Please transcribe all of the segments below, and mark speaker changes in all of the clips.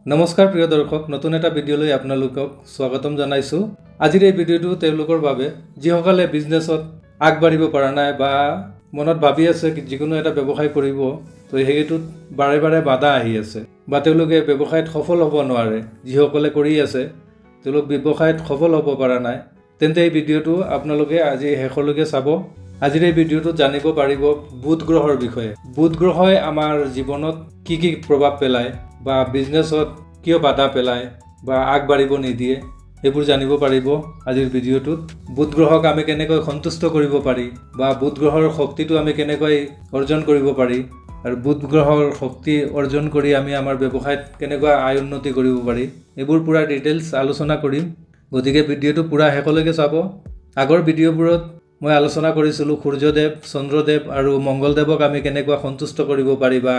Speaker 1: নমস্কাৰ প্ৰিয় দৰ্শক, নতুন এটা ভিডিঅ'লৈ আপোনালোকক স্বাগতম জনাইছোঁ। আজিৰ এই ভিডিঅ'টো তেওঁলোকৰ বাবে যিসকলে বিজনেছত আগবাঢ়িব পৰা নাই বা মনত ভাবি আছে যিকোনো এটা ব্যৱসায় কৰিব, তো সেইটোত বাৰে বাৰে বাধা আহি আছে বা তেওঁলোকে ব্যৱসায়ত সফল হ'ব নোৱাৰে। যিসকলে কৰি আছে তেওঁলোক ব্যৱসায়ত সফল হ'ব পৰা নাই, তেন্তে এই ভিডিঅ'টো আপোনালোকে আজি শেষলৈকে চাব। আজিৰ এই ভিডিঅ'টোত জানিব পাৰিব বুধ গ্ৰহৰ বিষয়ে। বুধ গ্ৰহই আমাৰ জীৱনত কি কি প্ৰভাৱ পেলায় বা বিজনেছত কিয় বাধা পেলায় বা আগবাঢ়িব নিদিয়ে, সেইবোৰ জানিব পাৰিব আজিৰ ভিডিঅ'টোত। বুধ গ্ৰহক আমি কেনেকৈ সন্তুষ্ট কৰিব পাৰি বা বুধ গ্ৰহৰ শক্তিটো আমি কেনেকৈ অৰ্জন কৰিব পাৰি, আৰু বুধ গ্ৰহৰ শক্তি অৰ্জন কৰি আমি আমাৰ ব্যৱসায়ত কেনেকৈ আয় উন্নতি কৰিব পাৰি, এইবোৰ পূৰা ডিটেইলছ আলোচনা কৰিম। গতিকে ভিডিঅ'টো পূৰা শেষলৈকে চাব। আগৰ ভিডিঅ'বোৰত মই আলোচনা কৰিছিলোঁ সূৰ্যদেৱ, চন্দ্ৰদেৱ আৰু মংগলদেৱক আমি কেনেকৈ সন্তুষ্ট কৰিব পাৰি বা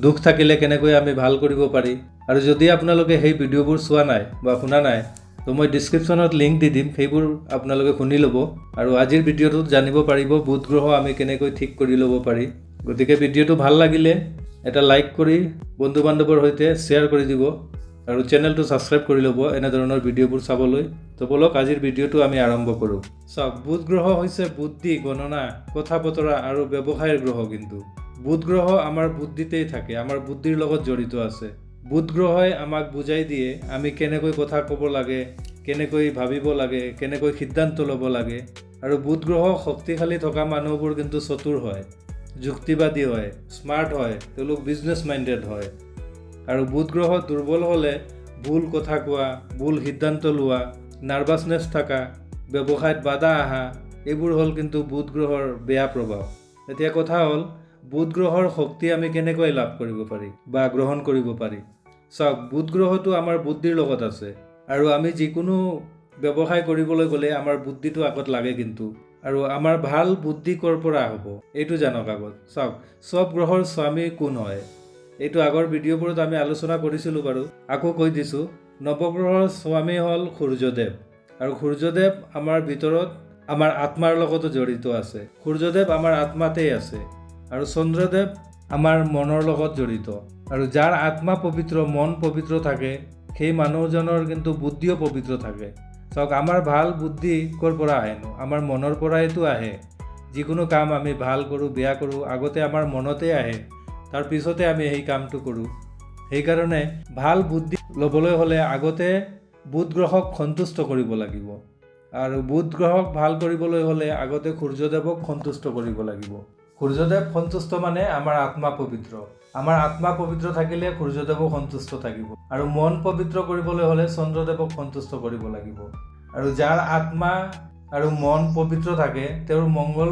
Speaker 1: দুখ থাকিলে কেনেকৈ আমি ভাল কৰিব পাৰি। আৰু যদি আপোনালোকে সেই ভিডিঅ'বোৰ চোৱা নাই বা শুনা নাই, তো মই ডিছক্ৰিপশ্যনত লিংক দি দিম, সেইবোৰ আপোনালোকে শুনি ল'ব। আৰু আজিৰ ভিডিঅ'টোত জানিব পাৰিব বুধ গ্ৰহ আমি কেনেকৈ ঠিক কৰি ল'ব পাৰি। গতিকে ভিডিঅ'টো ভাল লাগিলে এটা লাইক কৰি বন্ধু বান্ধৱৰ সৈতে শ্বেয়াৰ কৰি দিব আৰু চেনেলটো ছাবস্ক্ৰাইব কৰি ল'ব এনেধৰণৰ ভিডিঅ'বোৰ চাবলৈ। তো বলক আজিৰ ভিডিঅ'টো আমি আৰম্ভ কৰোঁ। চাওক, বুধ গ্ৰহ হৈছে বুদ্ধি, গণনা, কথা বতৰা আৰু ব্যৱসায়ৰ গ্ৰহ। কিন্তু বুধ গ্ৰহ আমাৰ বুদ্ধিতেই থাকে, আমাৰ বুদ্ধিৰ লগত জড়িত আছে। বুধ গ্ৰহই আমাক বুজাই দিয়ে আমি কেনেকৈ কথা ক'ব লাগে, কেনেকৈ ভাবিব লাগে, কেনেকৈ সিদ্ধান্ত ল'ব লাগে। আৰু বুধ গ্ৰহ শক্তিশালী থকা মানুহবোৰ কিন্তু চতুৰ হয়, যুক্তিবাদী হয়, স্মাৰ্ট হয়, তেওঁলোক বিজনেছ মাইণ্ডেড হয়। আৰু বুধ গ্ৰহ দুৰ্বল হ'লে ভুল কথা কোৱা, ভুল সিদ্ধান্ত লোৱা, নাৰ্ভাছনেছ থকা, ব্যৱসায়ত বাধা অহা, এইবোৰ হ'ল কিন্তু বুধ গ্ৰহৰ বেয়া প্ৰভাৱ। এতিয়া কথা হ'ল বুধ গ্ৰহৰ শক্তি আমি কেনেকৈ লাভ কৰিব পাৰি বা গ্ৰহণ কৰিব পাৰি। চাওক, বুধ গ্ৰহটো আমাৰ বুদ্ধিৰ লগত আছে, আৰু আমি যিকোনো ব্যৱসায় কৰিবলৈ গ'লে আমাৰ বুদ্ধিটো আগত লাগে কিন্তু। আৰু আমাৰ ভাল বুদ্ধি ক'ৰ পৰা হ'ব এইটো জানক আগত। চাওক, চব গ্ৰহৰ স্বামী কোন হয় এইটো আগৰ ভিডিঅ'বোৰত আমি আলোচনা কৰিছিলোঁ বাৰু, আকৌ কৈ দিছোঁ। নৱগ্ৰহৰ স্বামী হ'ল সূৰ্যদেৱ, আৰু সূৰ্যদেৱ আমাৰ ভিতৰত আমাৰ আত্মাৰ লগতো জড়িত আছে। সূৰ্যদেৱ আমাৰ আত্মাতেই আছে। আৰু চন্দ্ৰদেৱ আমাৰ মনৰ লগত জড়িত। আৰু যাৰ আত্মা পবিত্ৰ, মন পবিত্ৰ থাকে, সেই মানুহজনৰ কিন্তু বুদ্ধিও পবিত্ৰ থাকে। চাওক, আমাৰ ভাল বুদ্ধি ক'ৰ পৰা আহেনো? আমাৰ মনৰ পৰাইতো আহে। যিকোনো কাম আমি ভাল কৰোঁ, বেয়া কৰোঁ, আগতে আমাৰ মনতে আহে, তাৰপিছতে আমি সেই কামটো কৰোঁ। সেইকাৰণে ভাল বুদ্ধি ল'বলৈ হ'লে আগতে বুধ গ্ৰহক সন্তুষ্ট কৰিব লাগিব। আৰু বুধ গ্ৰহক ভাল কৰিবলৈ হ'লে আগতে সূৰ্যদেৱক সন্তুষ্ট কৰিব লাগিব। সূৰ্যদেৱ সন্তুষ্ট মানে আমাৰ আত্মা পবিত্ৰ। আমাৰ আত্মা পবিত্ৰ থাকিলে সূৰ্যদেৱো সন্তুষ্ট থাকিব। আৰু মন পবিত্ৰ কৰিবলৈ হ'লে চন্দ্ৰদেৱক সন্তুষ্ট কৰিব লাগিব। আৰু যাৰ আত্মা আৰু মন পবিত্ৰ থাকে, তেওঁৰ মংগল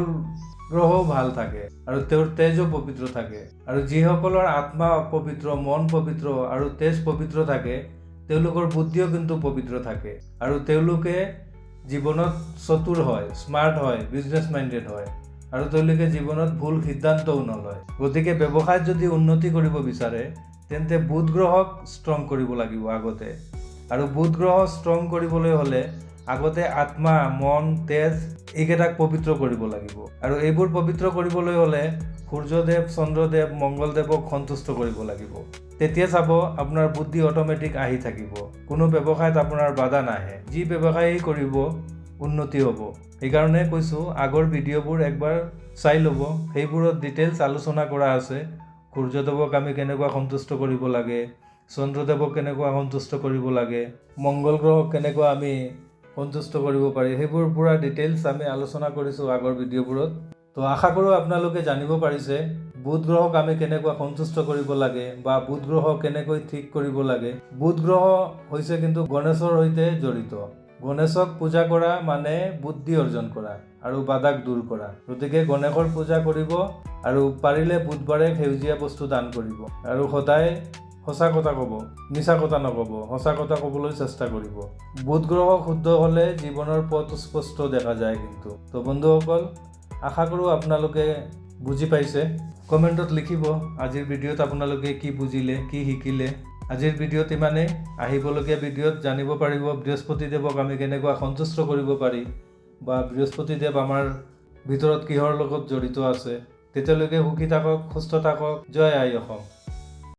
Speaker 1: গ্ৰহও ভাল থাকে আৰু তেওঁৰ তেজো পবিত্ৰ থাকে। আৰু যিসকলৰ আত্মা পবিত্ৰ, মন পবিত্ৰ আৰু তেজ পবিত্ৰ থাকে, তেওঁলোকৰ বুদ্ধিও কিন্তু পবিত্ৰ থাকে। আৰু তেওঁলোকে জীৱনত চতুৰ হয়, স্মাৰ্ট হয়, বিজনেছ মাইণ্ডেড হয়, আৰু তেওঁলোকে জীৱনত ভুল সিদ্ধান্তও নলয়। গতিকে ব্যৱসায়ত যদি উন্নতি কৰিব বিচাৰে, তেন্তে বুধ গ্ৰহক ষ্ট্ৰং কৰিব লাগিব আগতে। আৰু বুধ গ্ৰহ ষ্ট্ৰং কৰিবলৈ হ'লে আগতে আত্মা, মন, তেজ এইকেইটাক পবিত্ৰ কৰিব লাগিব। আৰু এইবোৰ পবিত্ৰ কৰিবলৈ হ'লে সূৰ্যদেৱ, চন্দ্ৰদেৱ, মংগলদেৱক সন্তুষ্ট কৰিব লাগিব। তেতিয়া চাব আপোনাৰ বুদ্ধি অট'মেটিক আহি থাকিব, কোনো ব্যৱসায়ত আপোনাৰ বাধা নাহে। যি ব্যৱসায়ী কৰিব উন্নতি হ'ব। সেইকাৰণে কৈছোঁ আগৰ ভিডিঅ'বোৰ একবাৰ চাই ল'ব, সেইবোৰত ডিটেইলছ আলোচনা কৰা আছে। সূৰ্যদেৱক আমি কেনেকুৱা সন্তুষ্ট কৰিব লাগে, চন্দ্ৰদেৱক কেনেকুৱা সন্তুষ্ট কৰিব লাগে, মংগল গ্ৰহক কেনেকুৱা আমি সন্তুষ্ট কৰিব পাৰি, সেইবোৰ পূৰা ডিটেইলছ আমি আলোচনা কৰিছোঁ আগৰ ভিডিঅ'বোৰত। তো আশা কৰোঁ আপোনালোকে জানিব পাৰিছে বুধ গ্ৰহক আমি কেনেকুৱা সন্তুষ্ট কৰিব লাগে বা বুধ গ্ৰহ কেনেকৈ ঠিক কৰিব লাগে। বুধ গ্ৰহ হৈছে কিন্তু গণেশৰ সৈতে জড়িত। গণেশক পূজা কৰা মানে বুদ্ধি অৰ্জন কৰা আৰু বাধাক দূৰ কৰা। গতিকে গণেশৰ পূজা কৰিব, আৰু পাৰিলে বুধবাৰে সেউজীয়া বস্তু দান কৰিব। আৰু সদায় সঁচা কথা ক'ব, মিছা কথা নক'ব, সঁচা কথা ক'বলৈ চেষ্টা কৰিব। বুধ গ্ৰহ শুদ্ধ হ'লে জীৱনৰ পথ স্পষ্ট দেখা যায় কিন্তু। তো বন্ধুসকল, আশা কৰোঁ আপোনালোকে বুজি পাইছে। কমেণ্টত লিখিব আজিৰ ভিডিঅ'ত আপোনালোকে কি বুজিলে, কি শিকিলে। আজিৰ ভিডিঅ'ত ইমানেই। আহিবলগীয়া ভিডিঅ'ত জানিব পাৰিব বৃহস্পতিদেৱক আমি কেনেকুৱা সন্তুষ্ট কৰিব পাৰি, বা বৃহস্পতিদেৱ আমাৰ ভিতৰত কিহৰ লগত জড়িত আছে। তেতিয়ালৈকে সুখী থাকক, সুস্থ থাকক। জয় আই অসম।